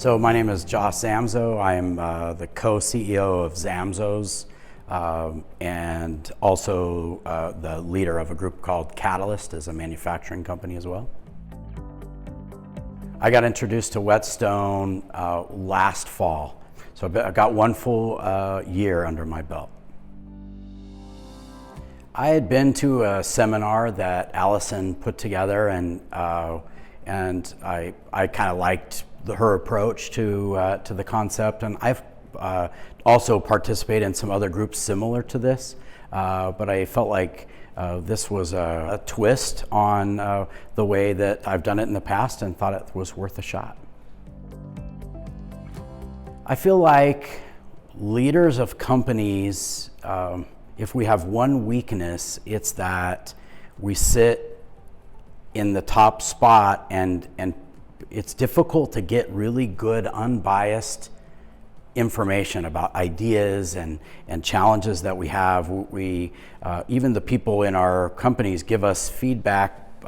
So my name is Jos Zamzow. I am the Co-CEO of Zamzows and also the leader of a group called Catalyst as a manufacturing company as well. I got introduced to Whetstone last fall. So I got one full year under my belt. I had been to a seminar that Allison put together, and I kind of liked her approach to the concept, and I've also participated in some other groups similar to this, but I felt like this was a twist on the way that I've done it in the past, and thought it was worth a shot. I feel like leaders of companies, if we have one weakness, it's that we sit in the top spot, and it's difficult to get really good, unbiased information about ideas and challenges that we have. We even the people in our companies give us feedback.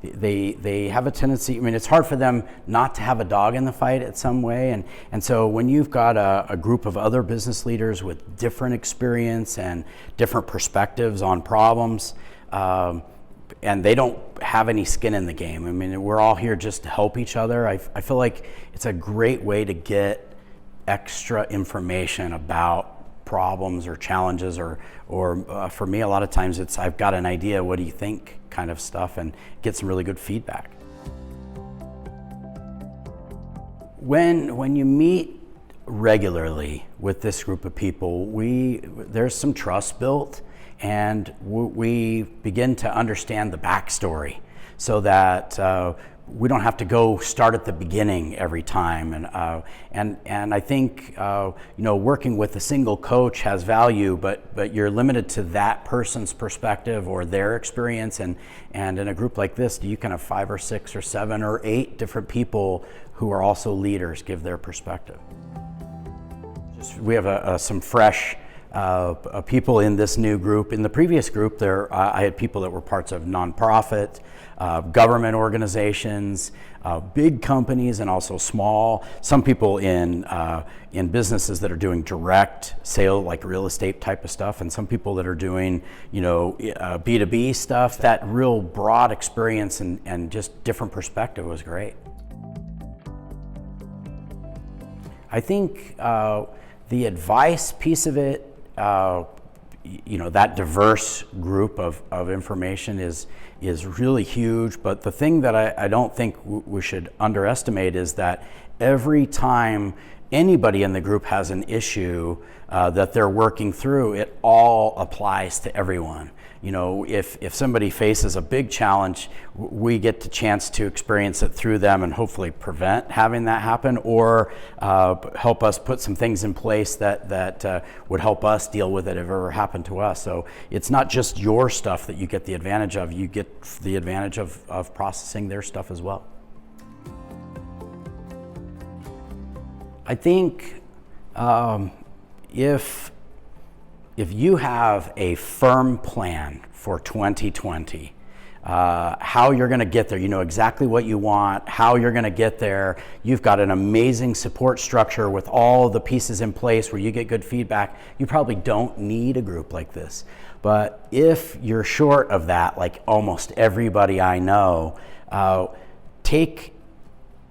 They have a tendency, I mean, it's hard for them not to have a dog in the fight in some way. And so when you've got a group of other business leaders with different experience and different perspectives on problems, and they don't have any skin in the game. I mean, we're all here just to help each other. I feel like it's a great way to get extra information about problems or challenges, or for me, a lot of times it's, I've got an idea, what do you think, kind of stuff, and get some really good feedback. When you meet regularly with this group of people, there's some trust built, and we begin to understand the backstory, so that we don't have to go start at the beginning every time. And I think working with a single coach has value, but you're limited to that person's perspective or their experience. And in a group like this, you can have 5 or 6 or 7 or 8 different people who are also leaders give their perspective. We have some fresh people in this new group. In the previous group, I had people that were parts of nonprofit, government organizations, big companies, and also small. Some people in businesses that are doing direct sale, like real estate type of stuff, and some people that are doing B2B stuff. That real broad experience and just different perspective was great. I think the advice piece of it, that diverse group of information is really huge. But the thing that I don't think we should underestimate is that every time anybody in the group has an issue that they're working through, it all applies to everyone. If somebody faces a big challenge, we get the chance to experience it through them and hopefully prevent having that happen, or help us put some things in place that would help us deal with it if it ever happened to us. So it's not just your stuff that you get the advantage of, you get the advantage of processing their stuff as well. I think if you have a firm plan for 2020, how you're going to get there, you know exactly what you want, how you're going to get there, you've got an amazing support structure with all the pieces in place where you get good feedback, you probably don't need a group like this. But if you're short of that, like almost everybody I know, take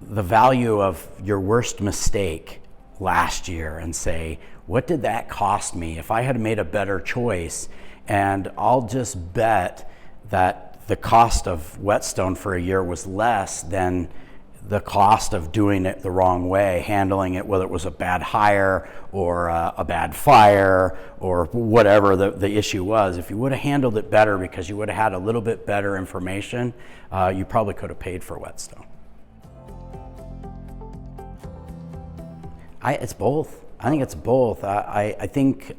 the value of your worst mistake last year and say, what did that cost me if I had made a better choice? And I'll just bet that the cost of Whetstone for a year was less than the cost of doing it the wrong way, handling it, whether it was a bad hire or a bad fire or whatever the issue was. If you would have handled it better because you would have had a little bit better information, you probably could have paid for Whetstone. It's both. I think it's both. I think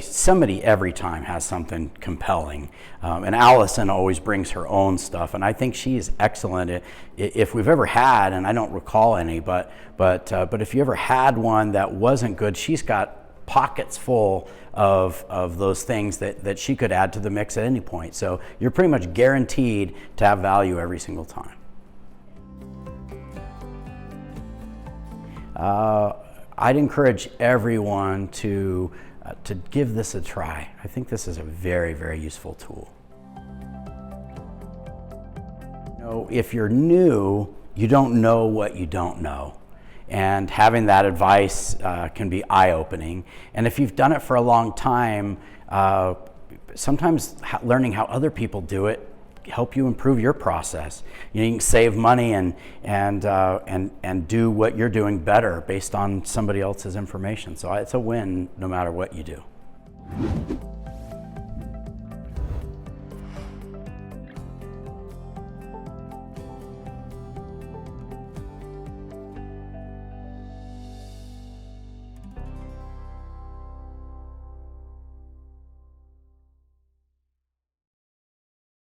somebody every time has something compelling. And Allison always brings her own stuff, and I think she's excellent. If we've ever had, and I don't recall any, but if you ever had one that wasn't good, she's got pockets full of those things that she could add to the mix at any point. So you're pretty much guaranteed to have value every single time. I'd encourage everyone to give this a try. I think this is a very, very useful tool. You know, if you're new, you don't know what you don't know. And having that advice can be eye-opening. And if you've done it for a long time, sometimes learning how other people do it help you improve your process. You can save money and do what you're doing better based on somebody else's information. So it's a win no matter what you do.